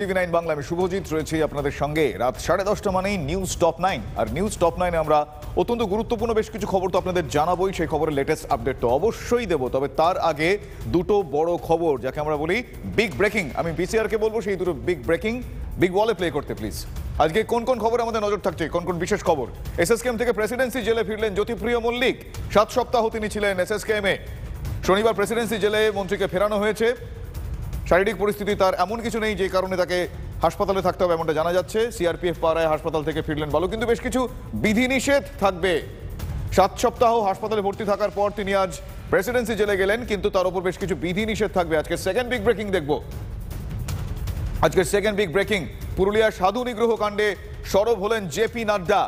টিভি9 বাংলা আমি শুভজিৎ রয়েছি আপনাদের সঙ্গে। রাত 10:30 মানেই নিউজ টপ 9, আর নিউজ টপ 9-এ আমরা অত্যন্ত গুরুত্বপূর্ণ বেশ কিছু খবর তো আপনাদের জানাবোই। সেই খবরের লেটেস্ট আপডেট তো অবশ্যই দেবো, তবে তার আগে দুটো বড় খবর যাকে আমরা বলি বিগ ব্রেকিং। আমি বিসিআরকে বলবো সেই দুটো বিগ ব্রেকিং বিগ ওয়ালে প্লে করতে প্লিজ। আজকে কোন কোন খবর আমাদের নজর থাকছে, কোন কোন বিশেষ খবর। এসএসকেএম থেকে প্রেসিডেন্সি জেলে ফিরলেন জ্যোতিপ্রিয় মল্লিক। 7 সপ্তাহ তিনি ছিলেন এসএসকেএমে। শনিবার প্রেসিডেন্সি জেলে মন্ত্রীকে ফেরানো হয়েছে। শারীরিক পরিস্থিতি তার এমন কিছু নেই যে কারণে তাকে হাসপাতালে থাকতে হবে এমনটা জানা যাচ্ছে। সিআরপিএফ পাড়ায় হাসপাতাল থেকে ফিরলেন বালু, কিন্তু বেশ কিছু বিধিনিষেধ থাকবে। 7 সপ্তাহ হাসপাতালে ভর্তি থাকার পর তিনি আজ প্রেসিডেন্সি জেলে গেলেন, কিন্তু তার উপর বেশ কিছু বিধিনিষেধ থাকবে। আজকে সেকেন্ড বিগ ব্রেকিং দেখব। আজকের সেকেন্ড বিগ ব্রেকিং, পুরুলিয়ার সাধু নিগ্রহ কাণ্ডে সরব হলেন জেপি নাড্ডা।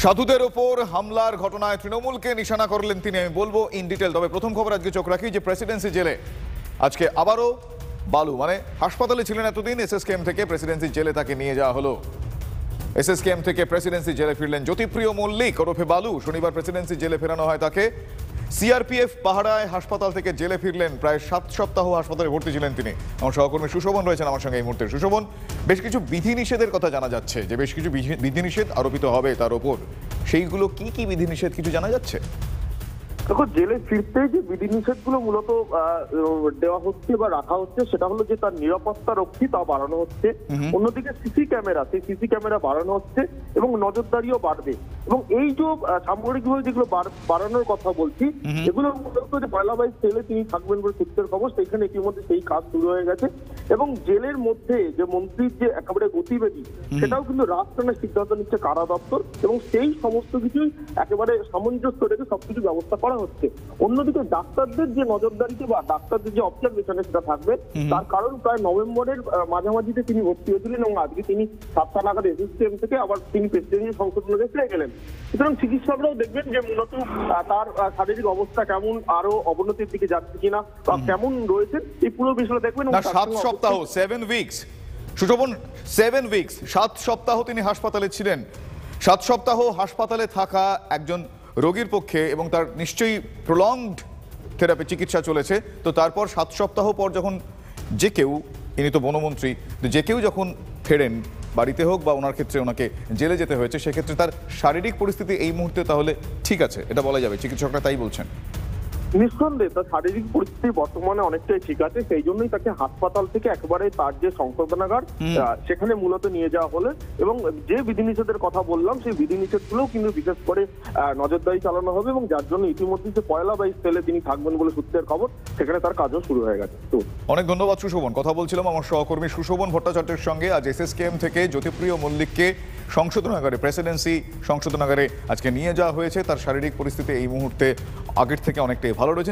সাধুদের ওপর হামলার ঘটনায় তৃণমূলকে নিশানা করলেন তিনি, আমি বলবো ইন ডিটেল। তবে প্রথম খবর আজকে চোখ রাখি যে প্রেসিডেন্সি জেলে আজকে আবারও বালু, মানে হাসপাতালে ছিলেন এতদিন, এসএসকেএম থেকে প্রেসিডেন্সি জেলে তাকে নিয়ে যাওয়া হলো। এসএসকেএম থেকে প্রেসিডেন্সি জেলে ফিরলেন জ্যোতিপ্রিয় মল্লিক ওরফে বালু। শনিবার প্রেসিডেন্সি জেলে ফেরানো হয় তাকে। সিআরপিএফ পাহাড়ায় হাসপাতাল থেকে জেলে ফিরলেন। প্রায় 7 সপ্তাহ হাসপাতালে ভর্তি ছিলেন তিনি। আমার সহকর্মী সুশোভন রয়েছেন আমার সঙ্গে এই মুহূর্তে। সুশোভন, বেশ কিছু বিধিনিষেধের কথা জানা যাচ্ছে যে বেশ কিছু বিধিনিষেধ আরোপিত হবে তার ওপর। সেইগুলো কি কি বিধিনিষেধ কিছু জানা যাচ্ছে? দেখো, জেলে ফিরতে যে বিধিনিষেধগুলো মূলত দেওয়া হচ্ছে বা রাখা হচ্ছে সেটা হলো যে তার নিরাপত্তা রক্ষী তা বাড়ানো হচ্ছে। অন্যদিকে সিসি ক্যামেরা, সেই সিসি ক্যামেরা বাড়ানো হচ্ছে এবং নজরদারিও বাড়বে। এবং এই যে সামগ্রিকভাবে যেগুলো বাড়ানোর কথা বলছি, এগুলো মূলত যে 1 জেলে তিনি থাকবেন বলে সূত্রের খবর, সেখানে ইতিমধ্যে সেই কাজ শুরু হয়ে গেছে। এবং জেলের মধ্যে যে মন্ত্রীর যে একেবারে গতিবিধি, সেটাও কিন্তু রাত টানার সিদ্ধান্ত নিচ্ছে কারা দপ্তর, এবং সেই সমস্ত কিছুই একেবারে সামঞ্জস্য রেখে সবকিছু ব্যবস্থা করা হচ্ছে। অন্যদিকে ডাক্তারদের যে নজরদারিতে বা ডাক্তারদের যে অবজারভেশনে সেটা থাকবে। তার কারণ প্রায় নভেম্বরের মাঝামাঝিতে তিনি ভর্তি হয়েছিলেন এবং আজকে তিনি 7টা নাগাদ এসএসকেএম থেকে আবার তিনি প্রেসিডেন্সি সংশোধনে ফিরে গেলেন। সুতরাং চিকিৎসকরাও দেখবেন যে মূলত তার শারীরিক অবস্থা কেমন, আরো অবনতির দিকে যাচ্ছে কিনা বা কেমন রয়েছে, এই পুরো বিষয়টা দেখবেন। 7 সপ্তাহ 7 উইকস সুশোভন, 7 উইকস 7 সপ্তাহ তিনি হাসপাতালে ছিলেন। 7 সপ্তাহ হাসপাতালে থাকা একজন রোগীর পক্ষে, এবং তার নিশ্চয়ই প্রলংড থেরাপি চিকিৎসা চলেছে, তো তারপর 7 সপ্তাহ পর যখন যে কেউ, ইনি তো বনমন্ত্রী, যে কেউ যখন ফেরেন বাড়িতে হোক বা ওনার ক্ষেত্রে ওনাকে জেলে যেতে হয়েছে, সেক্ষেত্রে তার শারীরিক পরিস্থিতি এই মুহূর্তে তাহলে ঠিক আছে, এটা বলা যাবে? চিকিৎসকরা তাই বলছেন। নিঃসন্দেহে তার শারীরিক পরিস্থিতি বর্তমানে অনেকটাই ঠিক আছে। সেই জন্যই তাকে হাসপাতাল থেকে একেবারে তার যে সংশোধনাগার সেখানে মূলত নিয়ে যাওয়া হলো। এবং যে বিধিনিষেধের কথা বললাম, সেই বিধিনিষেধগুলোও কিন্তু বিশেষ করে নজরদারি চালানো হবে, এবং যার জন্য ইতিমধ্যে যে 1 জেলে তিনি থাকবেন বলে সূত্রের খবর, সেখানে তার কাজও শুরু হয়ে গেছে। তো অনেক ধন্যবাদ সুশোভন। কথা বলছিলাম আমার সহকর্মী সুশোভন ভট্টাচার্যের সঙ্গে। আজ এসএসকেএম থেকে জ্যোতিপ্রিয় মল্লিককে সংশোধনাগারে, প্রেসিডেন্সি সংশোধনাগারে আজকে নিয়ে যাওয়া হয়েছে। তার শারীরিক পরিস্থিতি এই মুহূর্তে আগের থেকে অনেকটাই ভালো রয়েছে।